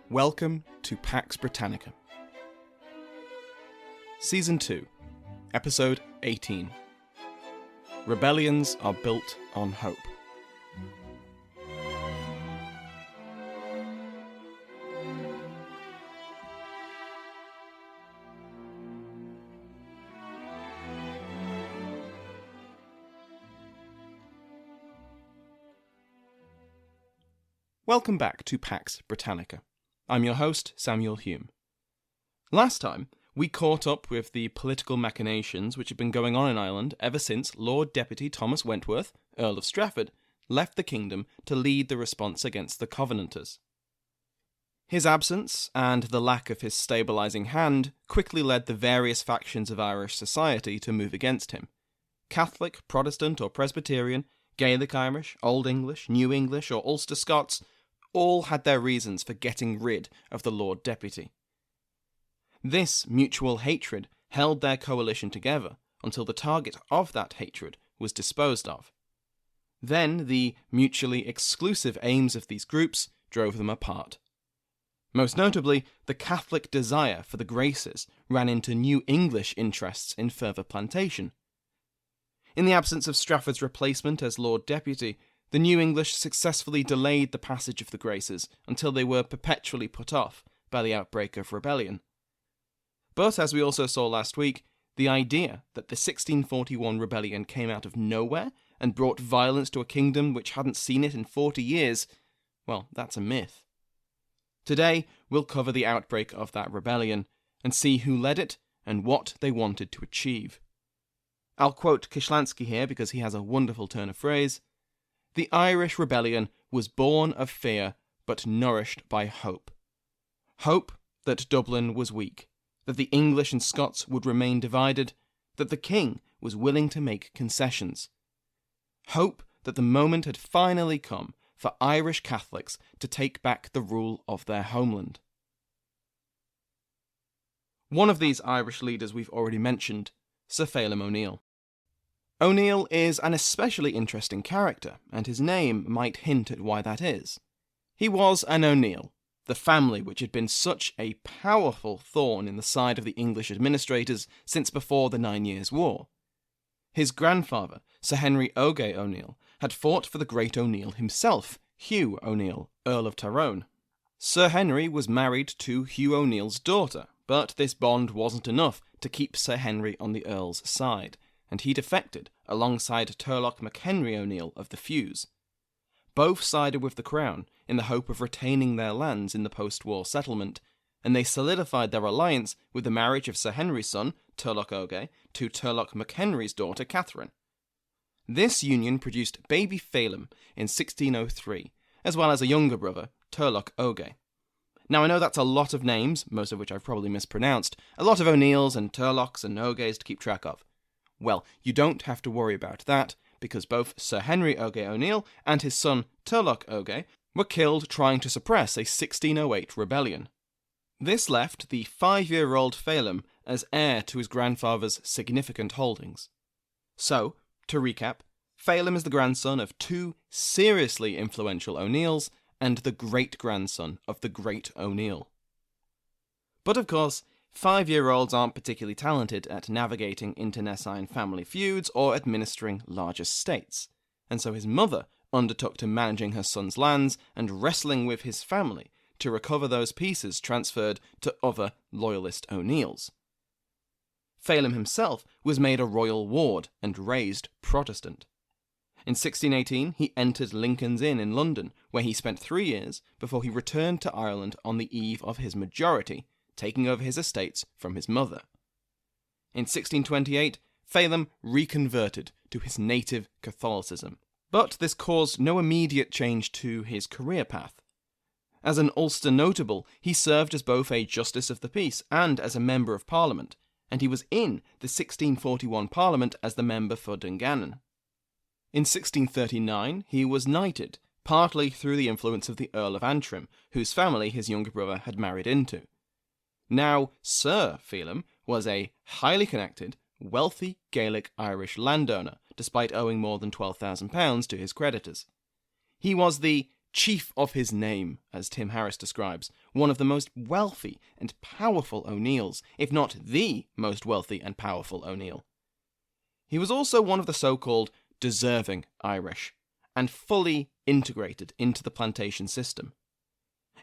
Welcome to Pax Britannica. Season 2, Episode 18. Rebellions are built on hope. Welcome back to Pax Britannica. I'm your host, Samuel Hume. Last time, we caught up with the political machinations which had been going on in Ireland ever since Lord Deputy Thomas Wentworth, Earl of Strafford, left the kingdom to lead the response against the Covenanters. His absence, and the lack of his stabilising hand, quickly led the various factions of Irish society to move against him. Catholic, Protestant or Presbyterian, Gaelic Irish, Old English, New English or Ulster Scots all had their reasons for getting rid of the Lord Deputy. This mutual hatred held their coalition together until the target of that hatred was disposed of. Then the mutually exclusive aims of these groups drove them apart. Most notably, the Catholic desire for the Graces ran into New English interests in further plantation. In the absence of Strafford's replacement as Lord Deputy, the New English successfully delayed the passage of the Graces until they were perpetually put off by the outbreak of rebellion. But, as we also saw last week, the idea that the 1641 rebellion came out of nowhere and brought violence to a kingdom which hadn't seen it in 40 years, well, that's a myth. Today, we'll cover the outbreak of that rebellion and see who led it and what they wanted to achieve. I'll quote Kishlansky here because he has a wonderful turn of phrase. The Irish rebellion was born of fear, but nourished by hope. Hope that Dublin was weak, that the English and Scots would remain divided, that the king was willing to make concessions. Hope that the moment had finally come for Irish Catholics to take back the rule of their homeland. One of these Irish leaders we've already mentioned, Sir Phelim O'Neill. O'Neill is an especially interesting character, and his name might hint at why that is. He was an O'Neill, the family which had been such a powerful thorn in the side of the English administrators since before the 9 Years' War. His grandfather, Sir Henry Oge O'Neill, had fought for the great O'Neill himself, Hugh O'Neill, Earl of Tyrone. Sir Henry was married to Hugh O'Neill's daughter, but this bond wasn't enough to keep Sir Henry on the Earl's side, and he defected alongside Turlough MacHenry O'Neill of the Feus. Both sided with the Crown in the hope of retaining their lands in the post-war settlement, and they solidified their alliance with the marriage of Sir Henry's son, Turlough Oge, to Turlough MacHenry's daughter, Catherine. This union produced baby Phelim in 1603, as well as a younger brother, Turlough Oge. Now I know that's a lot of names, most of which I've probably mispronounced, a lot of O'Neills and Turloughs and Oges to keep track of. Well, you don't have to worry about that, because both Sir Henry Oge O'Neill and his son Turlough Oge were killed trying to suppress a 1608 rebellion. This left the 5-year-old Phelim as heir to his grandfather's significant holdings. So, to recap, Phelim is the grandson of two seriously influential O'Neills and the great-grandson of the great O'Neill. But of course, 5-year-olds aren't particularly talented at navigating internecine family feuds or administering large estates, and so his mother undertook to managing her son's lands and wrestling with his family to recover those pieces transferred to other loyalist O'Neills. Phelim himself was made a royal ward and raised Protestant. In 1618 he entered Lincoln's Inn in London, where he spent 3 years before he returned to Ireland on the eve of his majority, taking over his estates from his mother. In 1628, Phelim reconverted to his native Catholicism, but this caused no immediate change to his career path. As an Ulster notable, he served as both a Justice of the Peace and as a Member of Parliament, and he was in the 1641 Parliament as the member for Dungannon. In 1639, he was knighted, partly through the influence of the Earl of Antrim, whose family his younger brother had married into. Now, Sir Phelim was a highly connected, wealthy Gaelic Irish landowner, despite owing more than £12,000 to his creditors. He was the chief of his name, as Tim Harris describes, one of the most wealthy and powerful O'Neills, if not the most wealthy and powerful O'Neill. He was also one of the so-called deserving Irish, and fully integrated into the plantation system.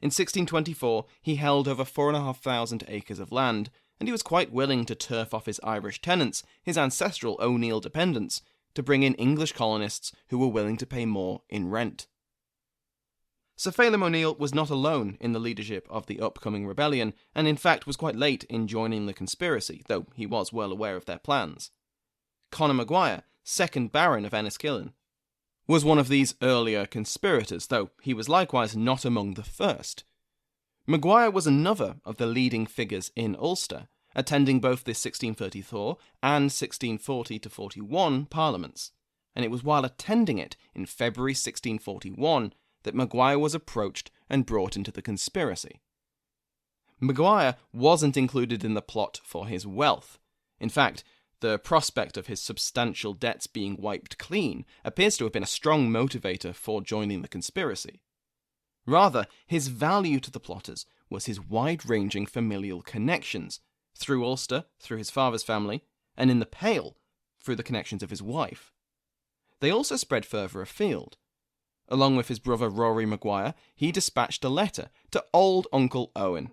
In 1624, he held over 4,500 acres of land, and he was quite willing to turf off his Irish tenants, his ancestral O'Neill dependents, to bring in English colonists who were willing to pay more in rent. Sir Phelim O'Neill was not alone in the leadership of the upcoming rebellion, and in fact was quite late in joining the conspiracy, though he was well aware of their plans. Conor Maguire, 2nd Baron of Enniskillen, was one of these earlier conspirators, though he was likewise not among the first. Maguire was another of the leading figures in Ulster, attending both the 1634 and 1640-41 parliaments, and it was while attending it in February 1641 that Maguire was approached and brought into the conspiracy. Maguire wasn't included in the plot for his wealth. In fact, the prospect of his substantial debts being wiped clean appears to have been a strong motivator for joining the conspiracy. Rather, his value to the plotters was his wide-ranging familial connections, through Ulster, through his father's family, and in the Pale, through the connections of his wife. They also spread further afield. Along with his brother Rory Maguire, he dispatched a letter to Old Uncle Owen.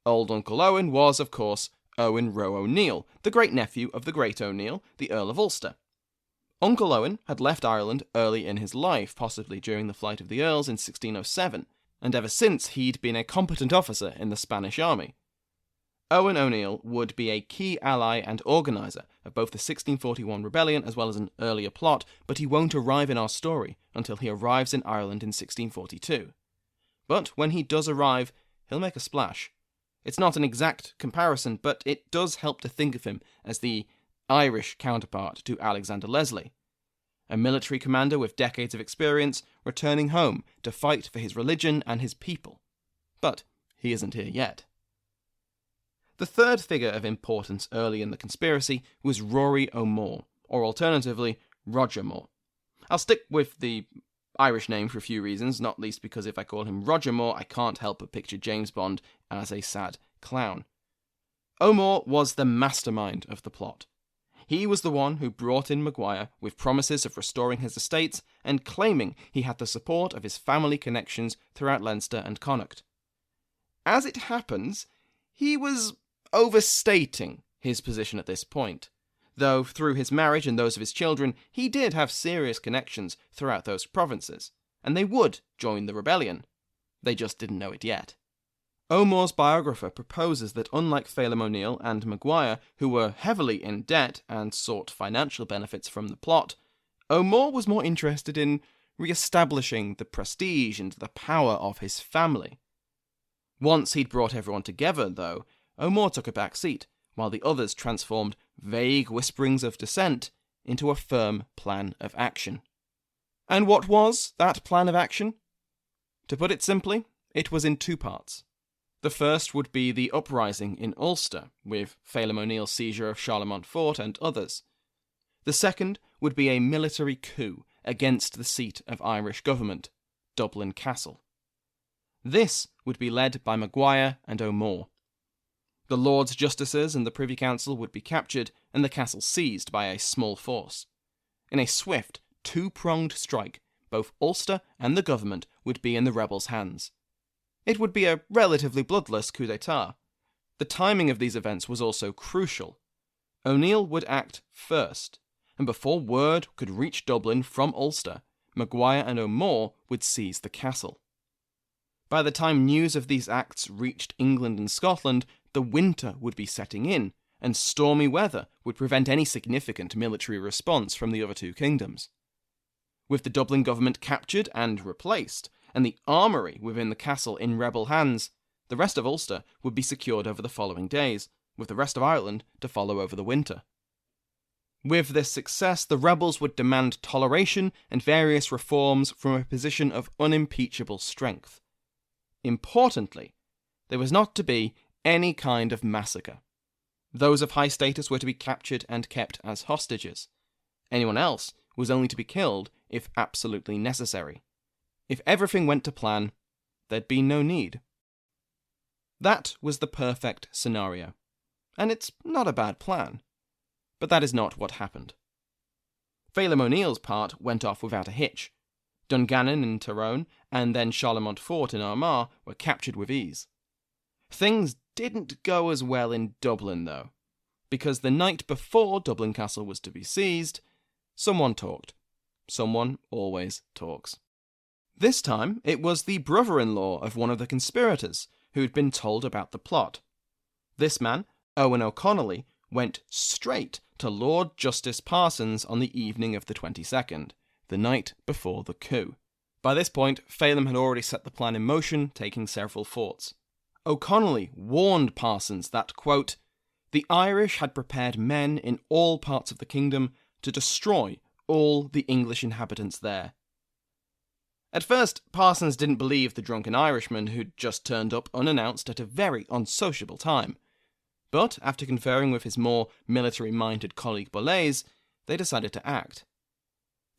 Old Uncle Owen was, of course, Owen Roe O'Neill, the great-nephew of the Great O'Neill, the Earl of Ulster. Uncle Owen had left Ireland early in his life, possibly during the flight of the Earls in 1607, and ever since he'd been a competent officer in the Spanish army. Owen O'Neill would be a key ally and organiser of both the 1641 rebellion as well as an earlier plot, but he won't arrive in our story until he arrives in Ireland in 1642. But when he does arrive, he'll make a splash. It's not an exact comparison, but it does help to think of him as the Irish counterpart to Alexander Leslie, a military commander with decades of experience returning home to fight for his religion and his people. But he isn't here yet. The third figure of importance early in the conspiracy was Rory O'More, or alternatively, Roger Moore. I'll stick with the Irish name for a few reasons, not least because if I call him Roger Moore, I can't help but picture James Bond as a sad clown. O'More was the mastermind of the plot. He was the one who brought in Maguire with promises of restoring his estates and claiming he had the support of his family connections throughout Leinster and Connacht. As it happens, he was overstating his position at this point, though through his marriage and those of his children, he did have serious connections throughout those provinces, and they would join the rebellion. They just didn't know it yet. O'More's biographer proposes that unlike Phelim O'Neill and Maguire, who were heavily in debt and sought financial benefits from the plot, O'More was more interested in re-establishing the prestige and the power of his family. Once he'd brought everyone together, though, O'More took a back seat, while the others transformed vague whisperings of dissent into a firm plan of action. And what was that plan of action? To put it simply, it was in two parts. The first would be the uprising in Ulster, with Phelim O'Neill's seizure of Charlemont Fort and others. The second would be a military coup against the seat of Irish government, Dublin Castle. This would be led by Maguire and O'More. The Lords Justices and the Privy Council would be captured and the castle seized by a small force. In a swift, two-pronged strike, both Ulster and the government would be in the rebels' hands. It would be a relatively bloodless coup d'etat. The timing of these events was also crucial. O'Neill would act first, and before word could reach Dublin from Ulster, Maguire and O'More would seize the castle. By the time news of these acts reached England and Scotland, the winter would be setting in, and stormy weather would prevent any significant military response from the other two kingdoms. With the Dublin government captured and replaced, and the armoury within the castle in rebel hands, the rest of Ulster would be secured over the following days, with the rest of Ireland to follow over the winter. With this success, the rebels would demand toleration and various reforms from a position of unimpeachable strength. Importantly, there was not to be any kind of massacre. Those of high status were to be captured and kept as hostages. Anyone else was only to be killed if absolutely necessary. If everything went to plan, there'd be no need. That was the perfect scenario, and it's not a bad plan. But that is not what happened. Phelim O'Neill's part went off without a hitch. Dungannon in Tyrone, and then Charlemont Fort in Armagh were captured with ease. Things didn't go as well in Dublin, though, because the night before Dublin Castle was to be seized, someone talked. Someone always talks. This time, it was the brother-in-law of one of the conspirators who'd been told about the plot. This man, Owen O'Connolly, went straight to Lord Justice Parsons on the evening of the 22nd, the night before the coup. By this point, Phelim had already set the plan in motion, taking several forts. O'Connolly warned Parsons that, quote, the Irish had prepared men in all parts of the kingdom to destroy all the English inhabitants there. At first, Parsons didn't believe the drunken Irishman who'd just turned up unannounced at a very unsociable time. But after conferring with his more military-minded colleague Bollez, they decided to act.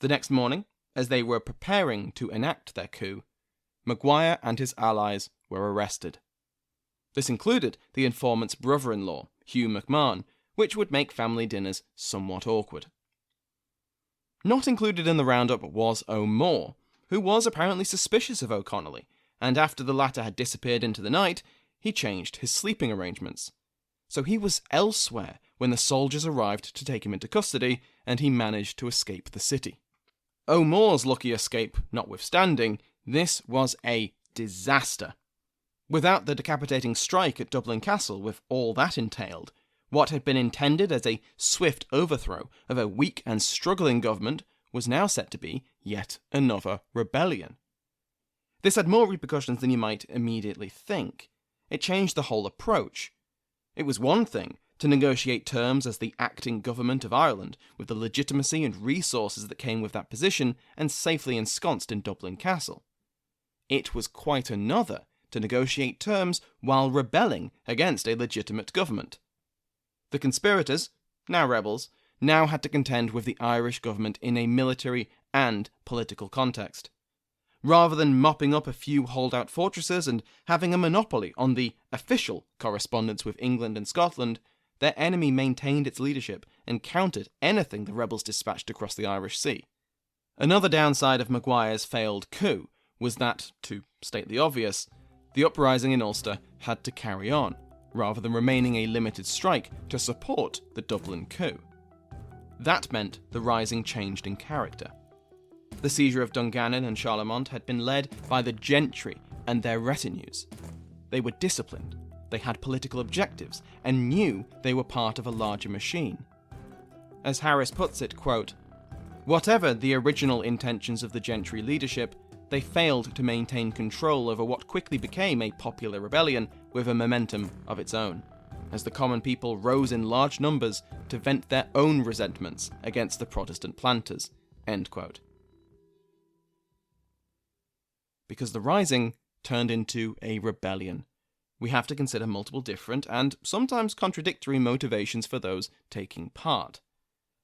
The next morning, as they were preparing to enact their coup, Maguire and his allies were arrested. This included the informant's brother-in-law, Hugh McMahon, which would make family dinners somewhat awkward. Not included in the roundup was O'More, who was apparently suspicious of O'Connolly, and after the latter had disappeared into the night, he changed his sleeping arrangements. So he was elsewhere when the soldiers arrived to take him into custody, and he managed to escape the city. O'More's lucky escape notwithstanding, this was a disaster. Without the decapitating strike at Dublin Castle, with all that entailed, what had been intended as a swift overthrow of a weak and struggling government was now set to be yet another rebellion. This had more repercussions than you might immediately think. It changed the whole approach. It was one thing to negotiate terms as the acting government of Ireland, with the legitimacy and resources that came with that position, and safely ensconced in Dublin Castle. It was quite another to negotiate terms while rebelling against a legitimate government. The conspirators, now rebels, now had to contend with the Irish government in a military and political context. Rather than mopping up a few holdout fortresses and having a monopoly on the official correspondence with England and Scotland, their enemy maintained its leadership and countered anything the rebels dispatched across the Irish Sea. Another downside of Maguire's failed coup was that, to state the obvious, the uprising in Ulster had to carry on, rather than remaining a limited strike to support the Dublin coup. That meant the rising changed in character. The seizure of Dungannon and Charlemont had been led by the gentry and their retinues. They were disciplined, they had political objectives, and knew they were part of a larger machine. As Harris puts it, quote, whatever the original intentions of the gentry leadership, they failed to maintain control over what quickly became a popular rebellion with a momentum of its own, as the common people rose in large numbers to vent their own resentments against the Protestant planters. End quote. Because the rising turned into a rebellion, we have to consider multiple different and sometimes contradictory motivations for those taking part.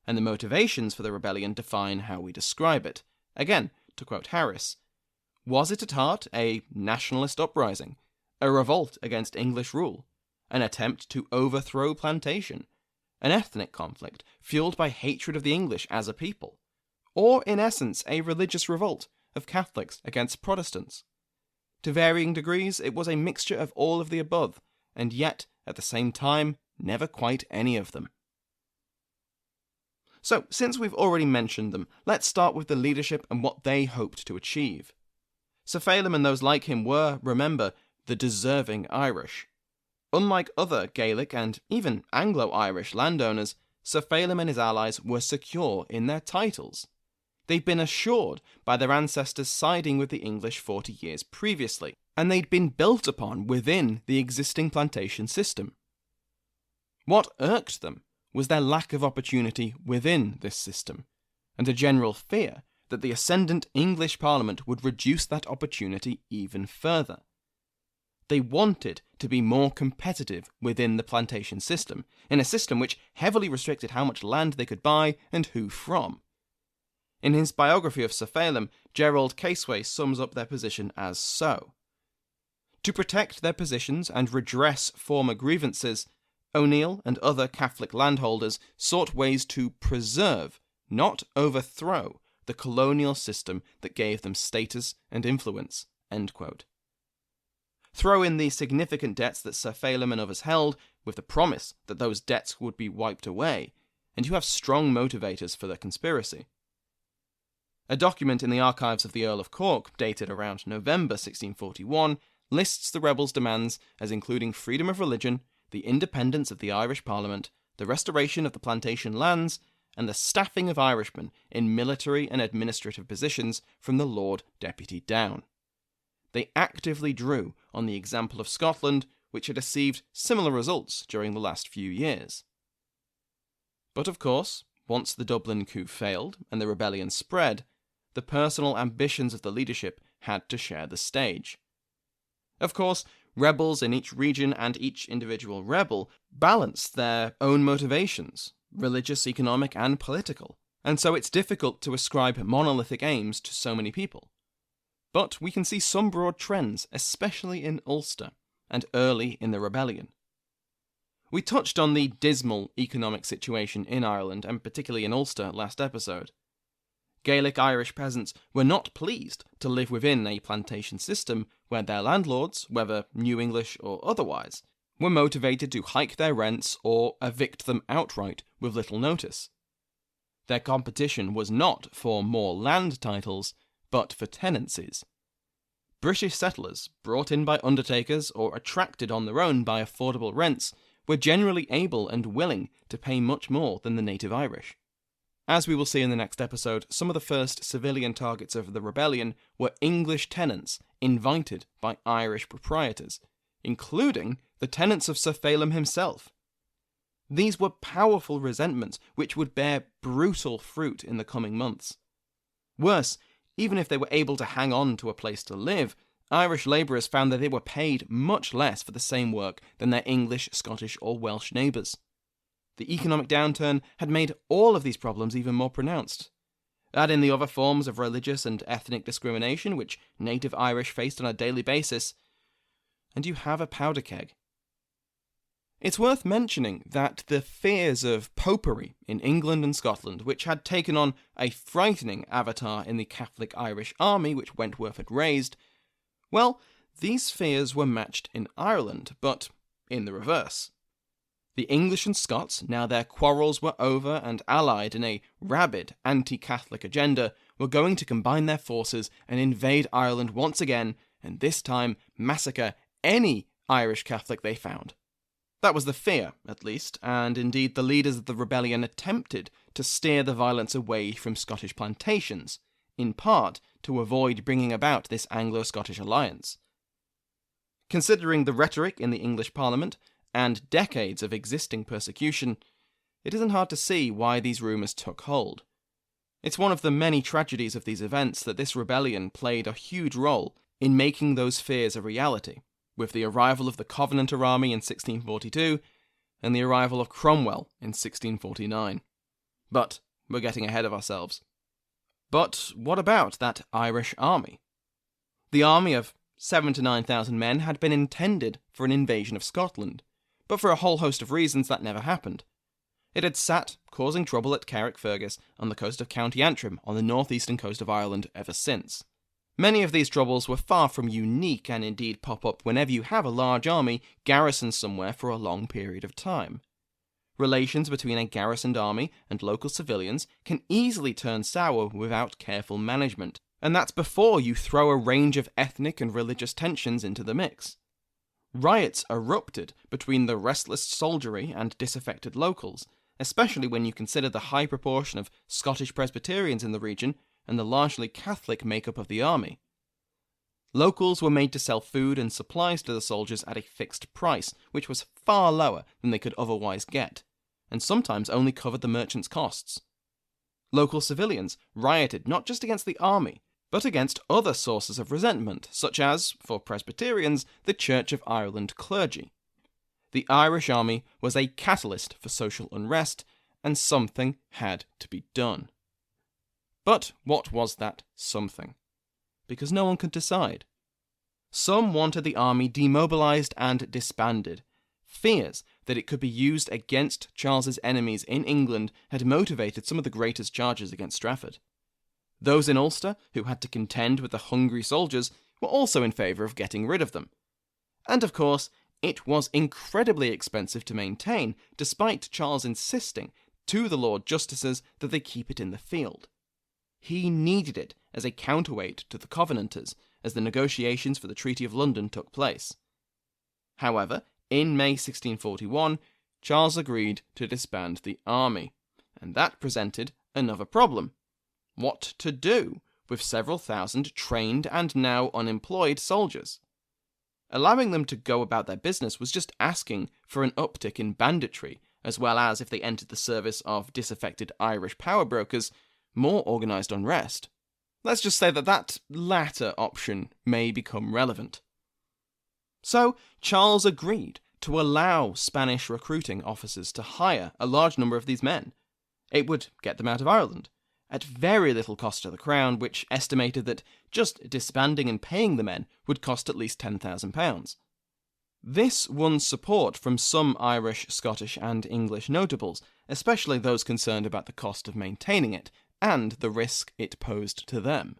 And the motivations for the rebellion define how we describe it. Again, to quote Harris, was it at heart a nationalist uprising, a revolt against English rule, an attempt to overthrow plantation, an ethnic conflict fueled by hatred of the English as a people, or in essence a religious revolt of Catholics against Protestants? To varying degrees, it was a mixture of all of the above, and yet, at the same time, never quite any of them. So, since we've already mentioned them, let's start with the leadership and what they hoped to achieve. Sir Phelim and those like him were, remember, the deserving Irish. Unlike other Gaelic and even Anglo-Irish landowners, Sir Phelim and his allies were secure in their titles. They'd been assured by their ancestors siding with the English 40 years previously, and they'd been built upon within the existing plantation system. What irked them was their lack of opportunity within this system, and a general fear that the ascendant English Parliament would reduce that opportunity even further. They wanted to be more competitive within the plantation system, in a system which heavily restricted how much land they could buy and who from. In his biography of Sir Phelim, Gerald Caseway sums up their position as so. To protect their positions and redress former grievances, O'Neill and other Catholic landholders sought ways to preserve, not overthrow, the colonial system that gave them status and influence. End quote. Throw in the significant debts that Sir Phelim and others held, with the promise that those debts would be wiped away, and you have strong motivators for the conspiracy. A document in the archives of the Earl of Cork, dated around November 1641, lists the rebels' demands as including freedom of religion, the independence of the Irish Parliament, the restoration of the plantation lands, and the staffing of Irishmen in military and administrative positions from the Lord Deputy down. They actively drew on the example of Scotland, which had achieved similar results during the last few years. But of course, once the Dublin coup failed and the rebellion spread, the personal ambitions of the leadership had to share the stage. Of course, rebels in each region and each individual rebel balanced their own motivations, religious, economic, and political, and so it's difficult to ascribe monolithic aims to so many people. But we can see some broad trends, especially in Ulster, and early in the rebellion. We touched on the dismal economic situation in Ireland, and particularly in Ulster, last episode. Gaelic Irish peasants were not pleased to live within a plantation system where their landlords, whether New English or otherwise, were motivated to hike their rents or evict them outright with little notice. Their competition was not for more land titles, but for tenancies. British settlers, brought in by undertakers or attracted on their own by affordable rents, were generally able and willing to pay much more than the native Irish. As we will see in the next episode, some of the first civilian targets of the rebellion were English tenants invited by Irish proprietors, including the tenants of Sir Phelim himself. These were powerful resentments which would bear brutal fruit in the coming months. Worse, even if they were able to hang on to a place to live, Irish labourers found that they were paid much less for the same work than their English, Scottish or Welsh neighbours. The economic downturn had made all of these problems even more pronounced. Add in the other forms of religious and ethnic discrimination which native Irish faced on a daily basis, and you have a powder keg. It's worth mentioning that the fears of popery in England and Scotland, which had taken on a frightening avatar in the Catholic Irish army which Wentworth had raised, well, these fears were matched in Ireland, but in the reverse. The English and Scots, now their quarrels were over and allied in a rabid anti-Catholic agenda, were going to combine their forces and invade Ireland once again, and this time massacre any Irish Catholic they found. That was the fear, at least, and indeed the leaders of the rebellion attempted to steer the violence away from Scottish plantations, in part to avoid bringing about this Anglo-Scottish alliance. Considering the rhetoric in the English Parliament, and decades of existing persecution, it isn't hard to see why these rumours took hold. It's one of the many tragedies of these events that this rebellion played a huge role in making those fears a reality, with the arrival of the Covenanter army in 1642 and the arrival of Cromwell in 1649. But we're getting ahead of ourselves. But what about that Irish army? The army of 7,000 to 9,000 men had been intended for an invasion of Scotland, but for a whole host of reasons that never happened. It had sat causing trouble at Carrickfergus on the coast of County Antrim on the northeastern coast of Ireland ever since. Many of these troubles were far from unique and indeed pop up whenever you have a large army garrisoned somewhere for a long period of time. Relations between a garrisoned army and local civilians can easily turn sour without careful management, and that's before you throw a range of ethnic and religious tensions into the mix. Riots erupted between the restless soldiery and disaffected locals, especially when you consider the high proportion of Scottish Presbyterians in the region and the largely Catholic makeup of the army. Locals were made to sell food and supplies to the soldiers at a fixed price, which was far lower than they could otherwise get, and sometimes only covered the merchants' costs. Local civilians rioted not just against the army, but against other sources of resentment, such as, for Presbyterians, the Church of Ireland clergy. The Irish army was a catalyst for social unrest, and something had to be done. But what was that something? Because no one could decide. Some wanted the army demobilised and disbanded. Fears that it could be used against Charles's enemies in England had motivated some of the greatest charges against Strafford. Those in Ulster, who had to contend with the hungry soldiers, were also in favour of getting rid of them. And of course, it was incredibly expensive to maintain, despite Charles insisting to the Lord Justices that they keep it in the field. He needed it as a counterweight to the Covenanters as the negotiations for the Treaty of London took place. However, in May 1641, Charles agreed to disband the army, and that presented another problem. What to do with several thousand trained and now unemployed soldiers? Allowing them to go about their business was just asking for an uptick in banditry, as well as, if they entered the service of disaffected Irish power brokers, more organised unrest. Let's just say that latter option may become relevant. So, Charles agreed to allow Spanish recruiting officers to hire a large number of these men. It would get them out of Ireland, at very little cost to the Crown, which estimated that just disbanding and paying the men would cost at least £10,000. This won support from some Irish, Scottish and English notables, especially those concerned about the cost of maintaining it, and the risk it posed to them.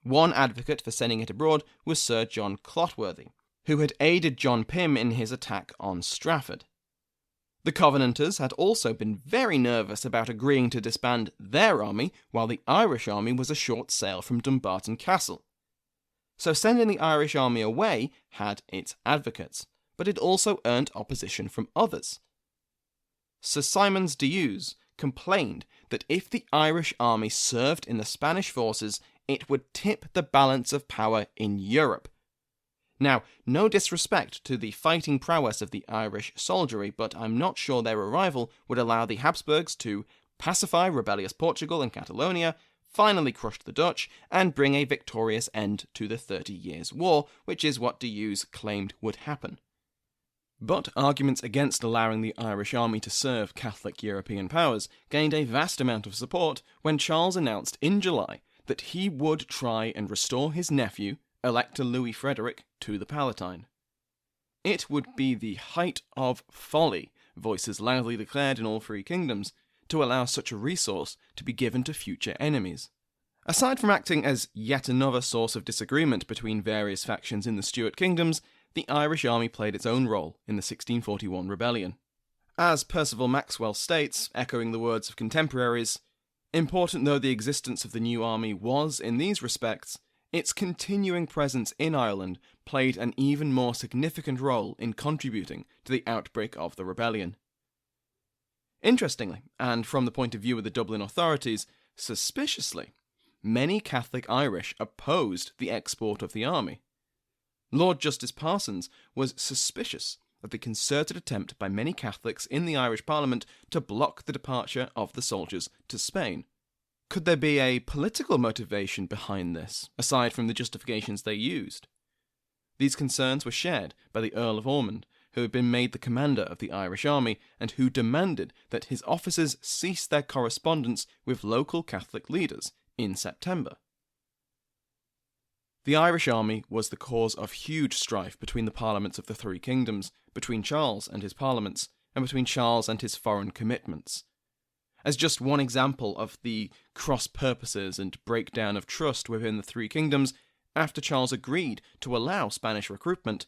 One advocate for sending it abroad was Sir John Clotworthy, who had aided John Pym in his attack on Strafford. The Covenanters had also been very nervous about agreeing to disband their army while the Irish army was a short sail from Dumbarton Castle. So sending the Irish army away had its advocates, but it also earned opposition from others. Sir Symonds D'Ewes complained that if the Irish army served in the Spanish forces, it would tip the balance of power in Europe. Now, no disrespect to the fighting prowess of the Irish soldiery, but I'm not sure their arrival would allow the Habsburgs to pacify rebellious Portugal and Catalonia, finally crush the Dutch, and bring a victorious end to the 30 Years' War, which is what D'Ewes claimed would happen. But arguments against allowing the Irish army to serve Catholic European powers gained a vast amount of support when Charles announced in July that he would try and restore his nephew, Elector Louis Frederick, to the Palatine. It would be the height of folly, voices loudly declared in all three kingdoms, to allow such a resource to be given to future enemies. Aside from acting as yet another source of disagreement between various factions in the Stuart kingdoms, the Irish army played its own role in the 1641 rebellion. As Perceval-Maxwell states, echoing the words of contemporaries, important though the existence of the new army was in these respects, its continuing presence in Ireland played an even more significant role in contributing to the outbreak of the rebellion. Interestingly, and from the point of view of the Dublin authorities, suspiciously, many Catholic Irish opposed the export of the army. Lord Justice Parsons was suspicious of the concerted attempt by many Catholics in the Irish Parliament to block the departure of the soldiers to Spain. Could there be a political motivation behind this, aside from the justifications they used? These concerns were shared by the Earl of Ormond, who had been made the commander of the Irish army, and who demanded that his officers cease their correspondence with local Catholic leaders in September. The Irish army was the cause of huge strife between the parliaments of the three kingdoms, between Charles and his parliaments, and between Charles and his foreign commitments. As just one example of the cross-purposes and breakdown of trust within the three kingdoms, after Charles agreed to allow Spanish recruitment,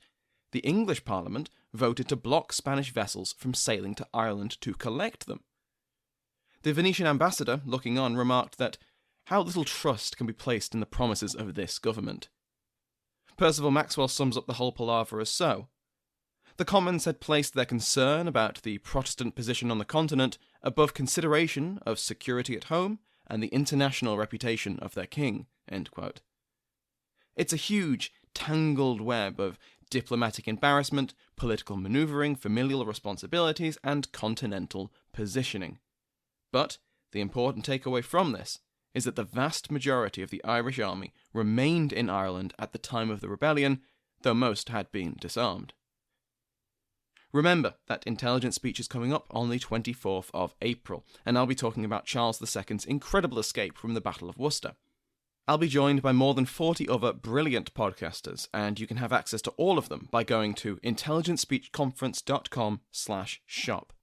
the English Parliament voted to block Spanish vessels from sailing to Ireland to collect them. The Venetian ambassador, looking on, remarked that how little trust can be placed in the promises of this government. Perceval-Maxwell sums up the whole palaver as so. The Commons had placed their concern about the Protestant position on the continent above consideration of security at home and the international reputation of their king. End quote. It's a huge, tangled web of diplomatic embarrassment, political manoeuvring, familial responsibilities, and continental positioning. But the important takeaway from this is that the vast majority of the Irish army remained in Ireland at the time of the rebellion, though most had been disarmed. Remember that Intelligent Speech is coming up on the 24th of April, and I'll be talking about Charles II's incredible escape from the Battle of Worcester. I'll be joined by more than 40 other brilliant podcasters, and you can have access to all of them by going to intelligentspeechconference.com/shop.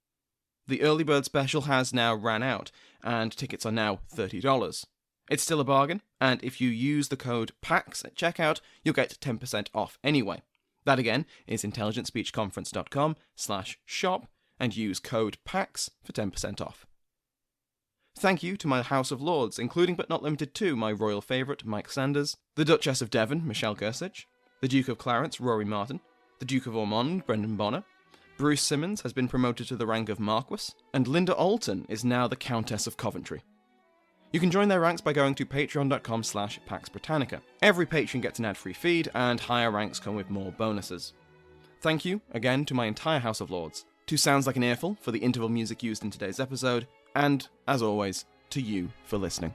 The early bird special has now ran out, and tickets are now $30. It's still a bargain, and if you use the code PAX at checkout, you'll get 10% off anyway. That again is intelligentspeechconference.com/shop, and use code PAX for 10% off. Thank you to my House of Lords, including but not limited to my royal favourite Mike Sanders, the Duchess of Devon Micheál, the Duke of Clarence Rory Martin, the Duke of Ormond Brendan Bonner, Bruce Simmons has been promoted to the rank of Marquess, and Linda Alton is now the Countess of Coventry. You can join their ranks by going to patreon.com/Pax Britannica. Every patron gets an ad-free feed, and higher ranks come with more bonuses. Thank you, again, to my entire House of Lords, to Sounds Like an Earful for the interval music used in today's episode, and, as always, to you for listening.